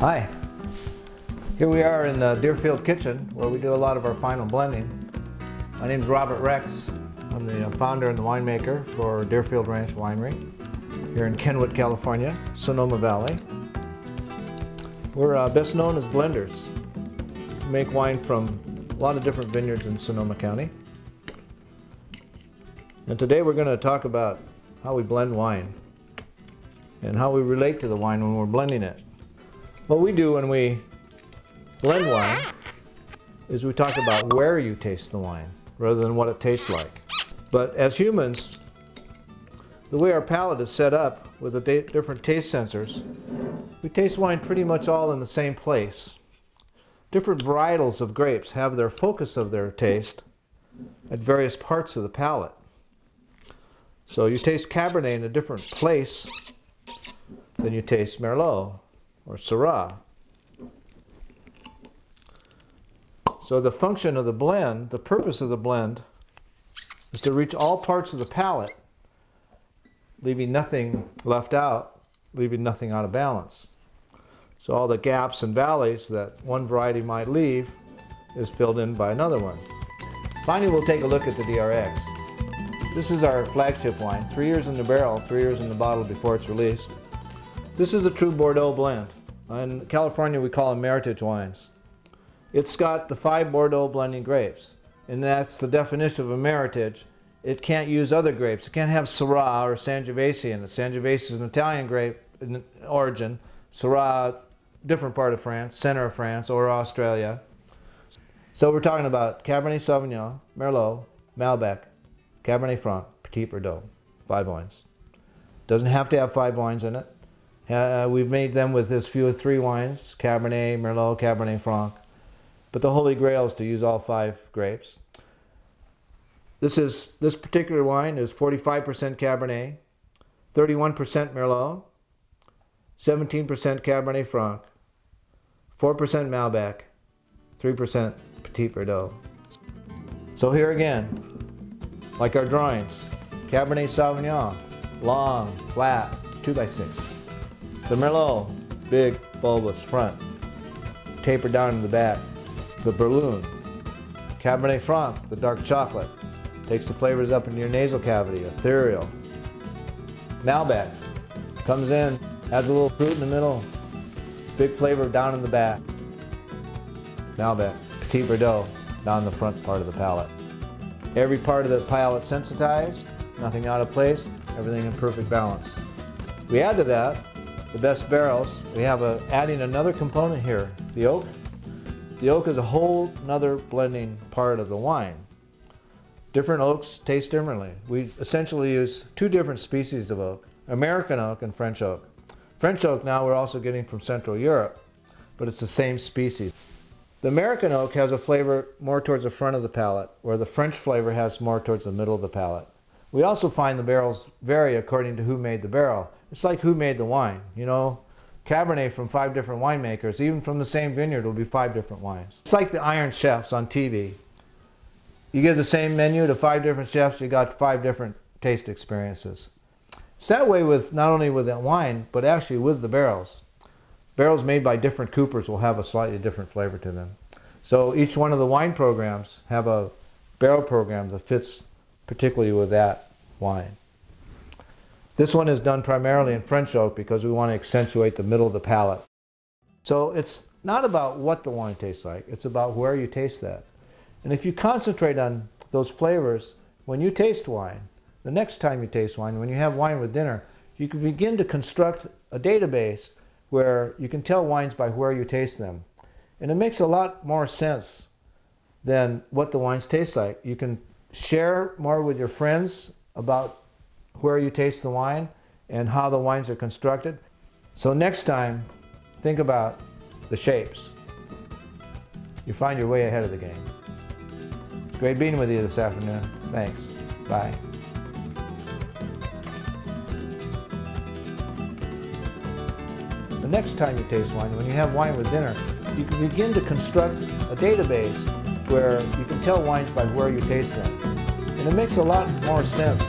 Hi, here we are in the Deerfield kitchen where we do a lot of our final blending. My name is Robert Rex. I'm the founder and the winemaker for Deerfield Ranch Winery here in Kenwood, California, Sonoma Valley. We're best known as blenders. We make wine from a lot of different vineyards in Sonoma County. And today we're going to talk about how we blend wine and how we relate to the wine when we're blending it. What we do when we blend wine is we talk about where you taste the wine rather than what it tastes like. But as humans, the way our palate is set up with the different taste sensors, we taste wine pretty much all in the same place. Different varietals of grapes have their focus of their taste at various parts of the palate. So you taste Cabernet in a different place than you taste Merlot or SHIRAZ. So the function of the blend, the purpose of the blend, is to reach all parts of the palate, leaving nothing left out, leaving nothing out of balance. So all the gaps and valleys that one variety might leave is filled in by another one. Finally, we'll take a look at the DRX. This is our flagship wine, 3 years in the barrel, 3 years in the bottle before it's released. This is a true Bordeaux blend. In California, we call them Meritage wines. It's got the 5 Bordeaux blending grapes, and that's the definition of a Meritage. It can't use other grapes. It can't have Syrah or Sangiovese in it. Sangiovese is an Italian grape in origin. Syrah, different part of France, center of France, or Australia. So we're talking about Cabernet Sauvignon, Merlot, Malbec, Cabernet Franc, Petit Verdot, 5 wines. Doesn't have to have 5 wines in it. We've made them with this few 3 wines, Cabernet, Merlot, Cabernet Franc. But the holy grail is to use all 5 grapes. This particular wine is 45% Cabernet, 31% Merlot, 17% Cabernet Franc, 4% Malbec, 3% Petit Verdot. So here again, like our drawings, Cabernet Sauvignon, long, flat, 2x6. The Merlot, big, bulbous front, tapered down in the back. The Berloon. Cabernet Franc, the dark chocolate, takes the flavors up into your nasal cavity, ethereal. Malbec comes in, adds a little fruit in the middle, big flavor down in the back. Malbec, Petit Verdot, down the front part of the palate. Every part of the palate sensitized, nothing out of place, everything in perfect balance. We add to that the best barrels. We have adding another component here, the oak. The oak is a whole nother blending part of the wine. Different oaks taste differently. We essentially use 2 different species of oak, American oak and French oak. French oak now we're also getting from Central Europe, but it's the same species. The American oak has a flavor more towards the front of the palate, where the French flavor has more towards the middle of the palate. We also find the barrels vary according to who made the barrel. It's like who made the wine. You know, Cabernet from 5 different winemakers, even from the same vineyard, will be 5 different wines. It's like the Iron Chefs on TV. You give the same menu to 5 different chefs, you got 5 different taste experiences. It's that way with not only with that wine, but actually with the barrels. Barrels made by different coopers will have a slightly different flavor to them. So each one of the wine programs have a barrel program that fits particularly with that wine. This one is done primarily in French oak because we want to accentuate the middle of the palate. So it's not about what the wine tastes like, it's about where you taste that. And if you concentrate on those flavors, when you taste wine, the next time you taste wine, when you have wine with dinner, you can begin to construct a database where you can tell wines by where you taste them. And it makes a lot more sense than what the wines taste like. You can share more with your friends about where you taste the wine and how the wines are constructed. So next time, think about the shapes. You find your way ahead of the game. It's great being with you this afternoon. Thanks. Bye. The next time you taste wine, when you have wine with dinner, you can begin to construct a database where you can tell wines by where you taste them. And it makes a lot more sense